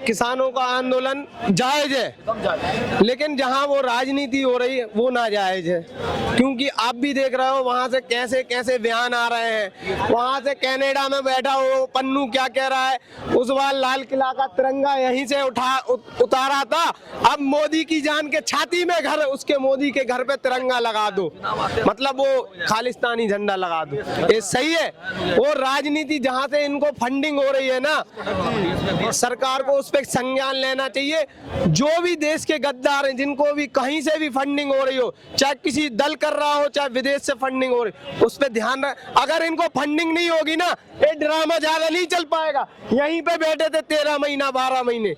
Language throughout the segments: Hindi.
किसानों का आंदोलन जायज है, लेकिन जहां वो राजनीति हो रही है वो नाजायज है। क्योंकि आप भी देख रहे हो वहां से कैसे कैसे बयान आ रहे हैं। वहां से कनाडा में बैठा हो पन्नू क्या कह रहा है, उस बार लाल किला का तिरंगा यहीं से उतारा था, अब मोदी की जान के छाती में घर, उसके मोदी के घर पे तिरंगा लगा दो, मतलब वो खालिस्तानी झंडा लगा दो। ये सही है? वो राजनीति जहां से इनको फंडिंग हो रही है ना, सरकार को उस पर संज्ञान लेना चाहिए। जो भी देश के गद्दार हैं, जिनको भी कहीं से भी फंडिंग हो रही हो, चाहे किसी दल कर रहा हो चाहे विदेश से फंडिंग हो रही, उस पर ध्यान रख। अगर इनको फंडिंग नहीं होगी ना, ये ड्रामा ज्यादा नहीं चल पाएगा। यहीं पे बैठे थे 13 महीना 12 महीने,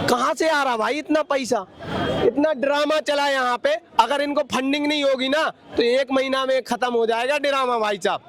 कहां से आ रहा भाई इतना पैसा? इतना ड्रामा चला यहाँ पे। अगर इनको फंडिंग नहीं होगी ना तो 1 महीना में खत्म हो जाएगा ड्रामा भाई साहब।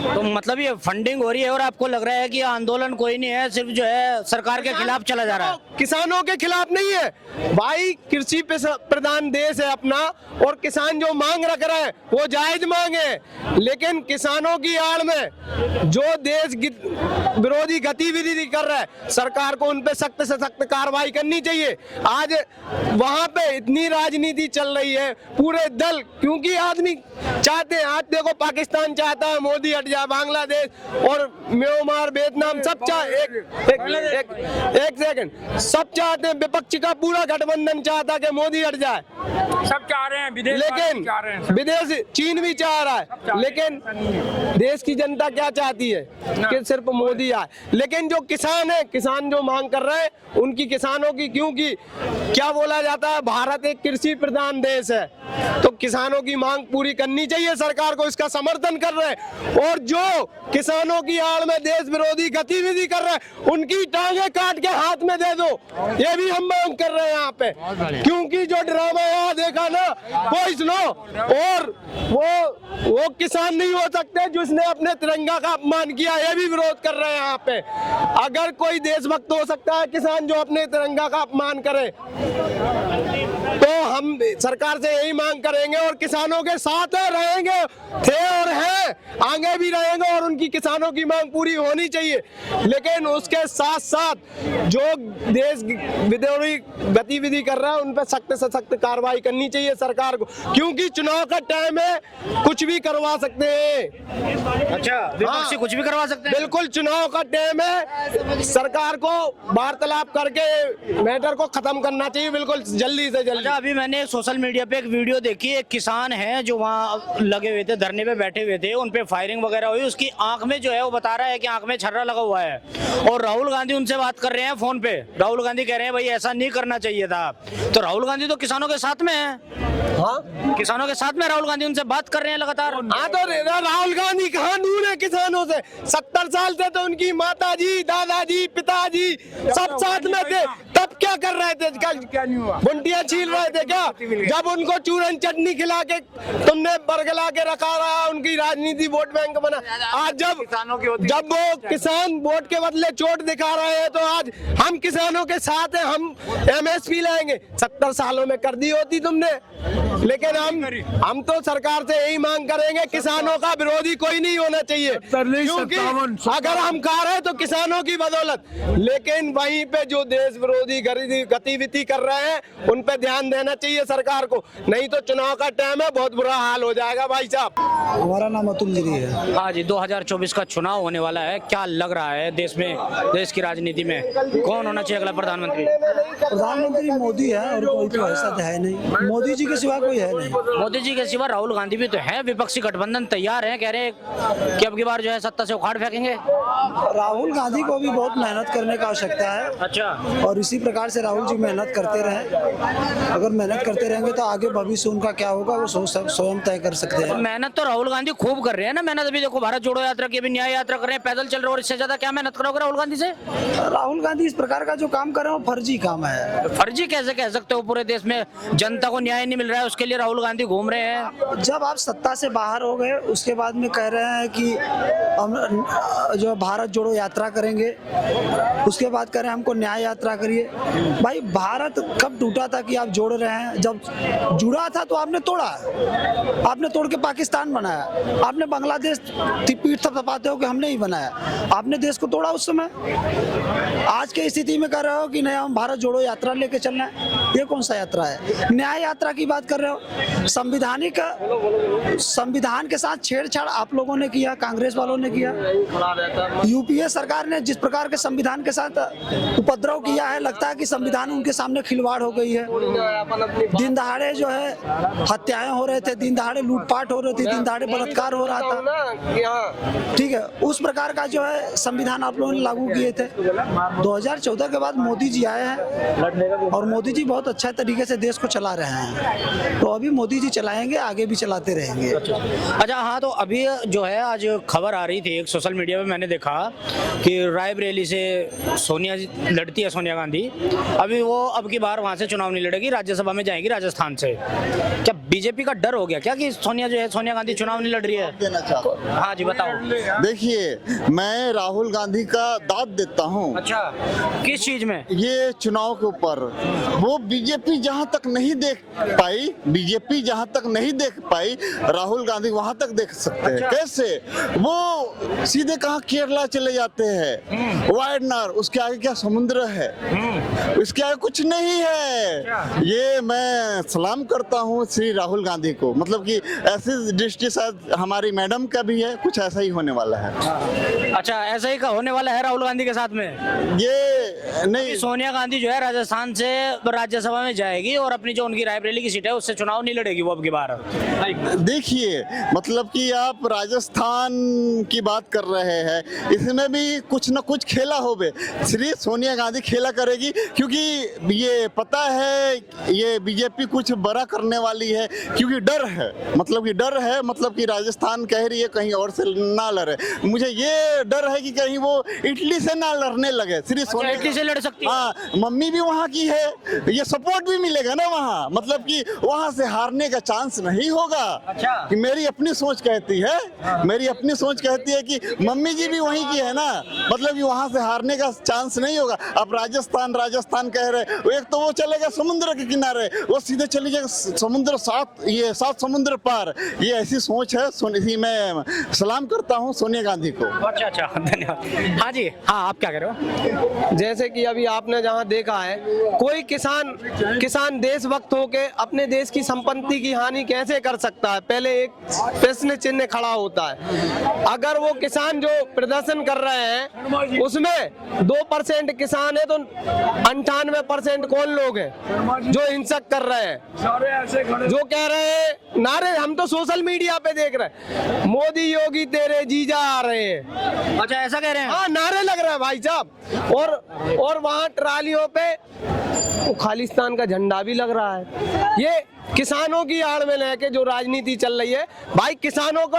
तो मतलब ये फंडिंग हो रही है और आपको लग रहा है कि आंदोलन कोई नहीं है, सिर्फ जो है सरकार के खिलाफ चला जा रहा है? किसानों के खिलाफ नहीं है भाई, कृषि प्रधान देश है अपना, और किसान जो मांग रख रहे हैं वो जायज मांग है। लेकिन किसानों की आड़ में जो देश विरोधी गतिविधि कर रहा है, सरकार को उन पे सख्त से सख्त कार्रवाई करनी चाहिए। आज वहां पे इतनी राजनीति चल रही है, पूरे दल, क्योंकि आदमी चाहते हैं, आज देखो पाकिस्तान चाहता है मोदी हट जाए, बांग्लादेश और म्यांमार, वियतनाम सब एक सेकंड, सब चाहते हैं, विपक्ष का पूरा गठबंधन चाहता है कि मोदी हट जाए, सब चाह रहे हैं, लेकिन विदेश चीन भी चाह रहा है, लेकिन देश की जनता क्या चाहती है कि सिर्फ मोदी आए। लेकिन जो किसान है, किसान जो मांग कर रहे हैं उनकी, किसानों की, क्योंकि क्या बोला जाता है, भारत एक कृषि प्रधान देश है, तो किसानों की मांग पूरी करनी चाहिए। सरकार को इसका समर्थन कर रहे हैं, और जो किसानों की आड़ में देश विरोधी गतिविधि कर रहे हैं उनकी टांगे काट के हाथ में दे दो, ये भी हम मांग कर रहे हैं यहाँ पे। क्योंकि जो ड्रामा यहाँ देखा ना, वो सुनो, और वो किसान नहीं हो सकते जिसने अपने तिरंगा का अपमान किया, ये भी विरोध कर रहे हैं यहाँ पे। अगर कोई देशभक्त हो सकता है किसान जो अपने तिरंगा का अपमान करे, तो हम सरकार से यही मांग करेंगे और किसानों के साथ रहेंगे, थे और हैं, आगे भी रहेंगे, और उनकी किसानों की मांग पूरी होनी चाहिए। लेकिन उसके साथ साथ जो देश विरोधी गतिविधि कर रहा है उन पर सख्त से सख्त कार्रवाई करनी चाहिए सरकार को, क्योंकि चुनाव का टाइम है, कुछ भी करवा सकते हैं। अच्छा, विपक्षी कुछ भी करवा सकते हैं? बिल्कुल, चुनाव का टाइम है, सरकार को वार्तालाप करके मैटर को खत्म करना चाहिए, बिल्कुल जल्दी से जल्दी। अभी मैंने सोशल मीडिया पे एक वीडियो देखी, एक किसान है जो वहाँ लगे हुए थे, धरने पे बैठे हुए थे, उन पे फायरिंग वगैरह हुई, उसकी आंख में जो है वो बता रहा है कि आंख में छर्रा लगा हुआ है, और राहुल गांधी उनसे बात कर रहे हैं फोन पे। राहुल गांधी कह रहे हैं भाई ऐसा नहीं करना चाहिए था। तो राहुल गांधी तो किसानों के साथ में है। हाँ, किसानों के साथ में राहुल गांधी उनसे बात कर रहे हैं लगातार। हाँ, तो राहुल गांधी कहाँ दूर है किसानों से? 70 साल से तो उनकी माताजी, दादाजी, पिताजी सब साथ में थे, तब क्या कर रहे थे? क्या नहीं हुआ? बुंटियां छील रहे थे क्या? जब उनको चूरन चटनी खिला के तुमने बरगला के रखा रहा, उनकी राजनीति वोट बैंक बना। आज जब वो किसान वोट के बदले चोट दिखा रहे हैं, तो आज हम किसानों के साथ हैं, हम MSP लाएंगे। 70 सालों में कर दी होती तुमने, लेकिन हम तो सरकार से यही मांग करेंगे, किसानों का विरोधी कोई नहीं होना चाहिए, क्योंकि अगर हम खा रहे हैं तो किसानों की बदौलत। लेकिन वहीं पे जो देश विरोधी गतिविधि कर रहे हैं उन पे ध्यान देना चाहिए सरकार को, नहीं तो चुनाव का टाइम है, बहुत बुरा हाल हो जाएगा भाई साहब। हमारा नाम अतुल गिरी है। हाँ जी, 2024 का चुनाव होने वाला है, क्या लग रहा है देश में, देश की राजनीति में कौन होना चाहिए अगला प्रधानमंत्री? प्रधानमंत्री मोदी है, और कोई तो ऐसा है नहीं, मोदी जी के सिवा कोई है नहीं। मोदी जी के सिवा राहुल गांधी भी तो है, विपक्षी गठबंधन तैयार है, कह रहे हैं कि अब की बार जो है सत्ता से उखाड़ फेंकेंगे। राहुल गांधी को भी बहुत मेहनत करने की आवश्यकता है। अच्छा, और इसी प्रकार से राहुल जी मेहनत करते रहे, अगर मेहनत करते रहेंगे तो आगे भविष्य उनका क्या होगा वो स्वयं तय कर सकते हैं। मेहनत तो राहुल गांधी खूब कर रहे हैं ना, मेहनत अभी देखो भारत जोड़ो यात्रा की, अभी न्याय यात्रा कर रहे हैं, पैदल चल रहे हो, और इससे ज्यादा क्या मेहनत करोगे राहुल गांधी से? राहुल गांधी इस प्रकार का जो काम कर रहे हैं वो फर्जी काम है। फर्जी कैसे कह सकते हो? पूरे देश में जनता को न्याय नहीं मिल रहा है, उसके लिए राहुल गांधी घूम रहे हैं? जब आप सत्ता से बाहर हो गए उसके बाद में कह रहे हैं कि हम जो भारत जोड़ो यात्रा करेंगे, उसके बाद कह रहे हैं हमको न्याय यात्रा करिए। भाई भारत कब टूटा था कि आप जोड़ रहे हैं? जब जुड़ा था तो आपने तोड़ा, आपने तोड़ के पाकिस्तान बनाया, आपने बांग्लादेश पीठ थपथपाते हो कि हमने ही बनाया, आपने देश को तोड़ा उस समय। आज की स्थिति में कह रहे हो कि नहीं हम भारत जोड़ो यात्रा लेके चल रहे हैं, ये कौन सा यात्रा है? न्याय यात्रा की बात कर रहे हो। संविधान के साथ छेड़छाड़ आप लोगों ने किया, कांग्रेस वालों ने किया। यूपीए सरकार ने जिस प्रकार के संविधान के साथ उपद्रव किया है, लगता है कि संविधान उनके सामने खिलवाड़ हो गई है। दिन दहाड़े जो है हत्याएं हो रहे थे, दिन दहाड़े लूटपाट हो रही थी, दिन दहाड़े बलात्कार हो रहा था, ठीक है। उस प्रकार का जो है संविधान आप लोगों ने लागू किए थे। 2014 के बाद मोदी जी आए हैं और मोदी जी बहुत अच्छा तरीके से देश को चला रहे हैं, तो अभी मोदी जी चलाएंगे, आगे भी चलाते रहेंगे। अच्छा हाँ, तो अभी जो है आज खबर आ रही थी एक सोशल मीडिया पे, मैंने देखा कि रायबरेली से सोनिया लड़ती है, सोनिया गांधी। अभी वो अब की बार वहां से चुनाव नहीं लड़ेगी, राज्यसभा में जाएगी राजस्थान से। क्या बीजेपी का डर हो गया क्या कि सोनिया जो है, सोनिया गांधी चुनाव नहीं लड़ रही है? देना चाहता हूं। हाँ जी बताओ। देखिए, मैं राहुल गांधी का दाद देता हूं। अच्छा, किस चीज में? ये चुनाव के ऊपर वो बीजेपी जहां तक नहीं देख पाई, बीजेपी जहां तक नहीं देख पाई, राहुल गांधी वहां तक देख सकते हैं। कैसे? वो सीधे कहा केरला चले जाते हैं, वायनाड, उसके आगे क्या समुद्र है, इसके आगे कुछ नहीं है। ये मैं सलाम करता हूँ श्री राहुल गांधी को, मतलब कि ऐसी दृष्टि शायद हमारी मैडम का भी है, कुछ ऐसा ही होने वाला है। अच्छा, ऐसा ही होने वाला है राहुल गांधी के साथ में? ये नहीं, सोनिया गांधी जो है राजस्थान से राज्यसभा में जाएगी और अपनी जो उनकी रायबरेली की सीट है उससे चुनाव नहीं लड़ेगी वो अब की बार। देखिए, मतलब कि आप राजस्थान की बात कर रहे हैं, इसमें भी कुछ न कुछ खेला होवे। श्री सोनिया गांधी खेला करेगी, क्योंकि ये पता है ये बीजेपी कुछ बड़ा करने वाली है, क्योंकि डर है, मतलब कि डर है, मतलब कि राजस्थान कह रही है कहीं और से ना लड़े। मुझे ये डर है कि कहीं वो इटली से ना लड़ने लगे। श्री सोनिया इटली से लड़ सकती है? हाँ, मम्मी भी वहाँ की है, ये सपोर्ट भी मिलेगा ना वहाँ, मतलब कि वहाँ से हारने का चांस नहीं होगा। अच्छा। कि मेरी अपनी सोच कहती है, मेरी अपनी सोच कहती है कि मम्मी जी भी वहीं की है ना, मतलब कि वहाँ से हारने का चांस नहीं होगा। अब राजस्थान राजस्थान कह रहे, एक तो वो चलेगा समुद्र के किनारे, वो सीधे चली जाएगा समुद्र, सात समुद्र पार। ये ऐसी सोच है। इसी में सलाम करता हूँ सोनिया गांधी को। अच्छा अच्छा, धन्यवाद। हाँ जी, हाँ आप क्या कह रहे हो? जैसे कि अभी आपने जहां देखा है, कोई किसान देशभक्त होके अपने देश की संपत्ति की हानि कैसे कर सकता है, पहले एक प्रश्न चिन्ह खड़ा होता है। अगर वो किसान जो प्रदर्शन कर रहे हैं उसमें 2% किसान है, तो 98% कौन लोग हैं जो हिंसक कर रहे हैं, जो कह रहे हैं नारे। हम तो सोशल मीडिया पे देख रहे हैं, मोदी योगी तेरे जीजा आ रहे हैं। अच्छा, ऐसा कह रहे हैं? हाँ, नारे लग रहे हैं भाई साहब। और वहाँ ट्रालियों पे वो खालिस्तान का झंडा भी लग रहा है। ये किसानों की आड़ में लेके जो राजनीति चल रही है, भाई किसानों को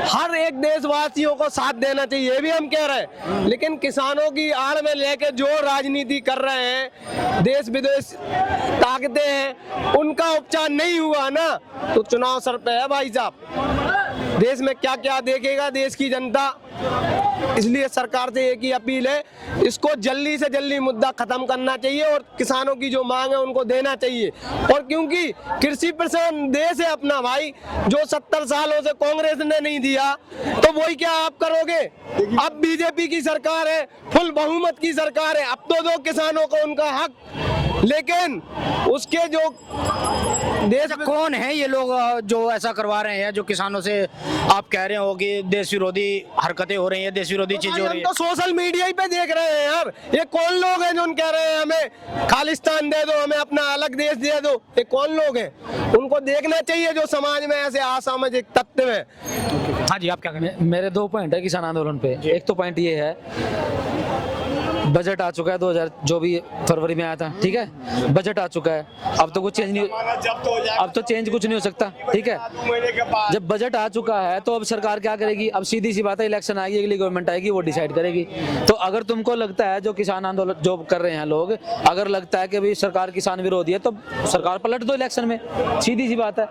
हर एक देशवासियों को साथ देना चाहिए, ये भी हम कह रहे हैं, लेकिन किसानों की आड़ में लेके जो राजनीति कर रहे हैं, देश विदेश ताकते हैं, उनका उपचार नहीं हुआ ना, तो चुनाव सर पे है भाई साहब। देश में क्या क्या देखेगा देश की जनता। इसलिए सरकार से एक ही अपील है, इसको जल्दी से जल्दी मुद्दा खत्म करना चाहिए और किसानों की जो मांग है उनको देना चाहिए। और क्योंकि कृषि प्रधान देश है अपना भाई, जो 70 सालों से कांग्रेस ने नहीं दिया, तो वही क्या आप करोगे? अब बीजेपी की सरकार है, फुल बहुमत की सरकार है, अब तो दो किसानों को उनका हक। लेकिन उसके जो देश में कौन है ये लोग जो ऐसा करवा रहे हैं, जो किसानों से आप कह रहे हो कि देश विरोधी हरकतें हो रही हैं, देश विरोधी चीजें हो रही हम तो सोशल मीडिया ही पे देख रहे हैं यार। ये कौन लोग हैं जो कह रहे हैं हमें खालिस्तान दे दो, हमें अपना अलग देश दे दो? ये कौन लोग हैं? उनको देखना चाहिए जो समाज में ऐसे असामाजिक तत्व है। हाँ जी, आप क्या कह रहे हैं? मेरे 2 पॉइंट है किसान आंदोलन पे। एक तो पॉइंट ये है, बजट आ चुका है 2000 जो भी फरवरी में आया था, ठीक है, बजट आ चुका है, अब तो कुछ चेंज नहीं, अब तो चेंज कुछ नहीं हो सकता, ठीक है। जब बजट आ चुका है तो अब सरकार क्या करेगी? अब सीधी सी बात है, इलेक्शन आएगी, अगली गवर्नमेंट आएगी, वो डिसाइड करेगी। तो अगर तुमको लगता है, जो किसान आंदोलन जो कर रहे हैं लोग, अगर लगता है कि भाई सरकार किसान विरोधी है, तो सरकार पलट दो इलेक्शन में, सीधी सी बात है।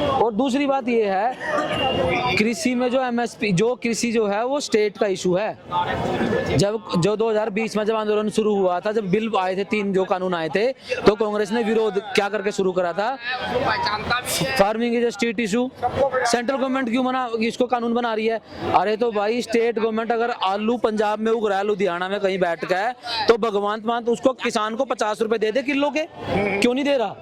और दूसरी बात ये है, कृषि में जो एमएसपी, जो कृषि जो है वो स्टेट का इशू है। जब जो 2020 में जब आंदोलन शुरू हुआ था, जब बिल आए थे, 3 जो कानून आए थे, तो कांग्रेस ने विरोध क्या करके शुरू करा था? Farming is a state issue, central government क्यों इसको कानून बना रही है? अरे तो भाई स्टेट गवर्नमेंट अगर आलू पंजाब में उग रहा है, लुधियाना में कहीं बैठ के, तो भगवान मान उसको किसान को 50 रुपए दे दे किलो के, क्यों नहीं दे रहा?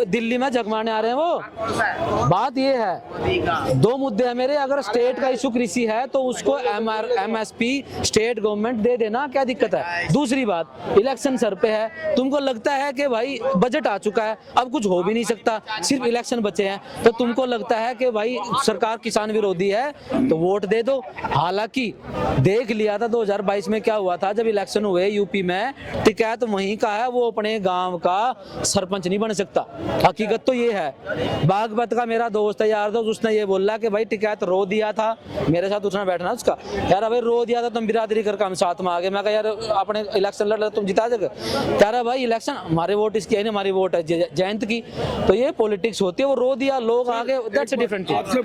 दिल्ली में जगमाने आ रहे हैं वो। बात ये है, 2 मुद्दे हैं मेरे। अगर स्टेट का इशू कृषि है तो उसको एमएसपी स्टेट गवर्नमेंट दे देना, क्या दिक्कत है? दूसरी बात, इलेक्शन सर पे है, तुमको लगता है कि भाई बजट आ चुका है, अब कुछ हो भी नहीं सकता, सिर्फ इलेक्शन बचे हैं, तो तुमको लगता है कि भाई सरकार किसान विरोधी है, तो वोट दे दो। हालांकि देख लिया था 2022 में क्या हुआ था, जब इलेक्शन हुए यूपी में, टिकैत वहीं का है, वो अपने गांव का सरपंच नहीं बन सकता। हकीकत तो ये है। बागपत का मेरा दोस्त है, यार दोस्त, उसने ये बोला कि भाई टिकैत रो दिया था, मेरे साथ उठना बैठना उसका, यार भाई रो दिया था, तुम बिरादरी करके हम साथ में आ गए। मैं कहा यार अपने इलेक्शन लड़ तुम जिता दोगे? कह रहा भाई इलेक्शन हमारे वोट इसकी है नहीं, हमारी वोट है जयंत की। तो ये पॉलिटिक्स होती है, वो रो दिया, लोग आ गए, दैट्स अ डिफरेंट थिंग।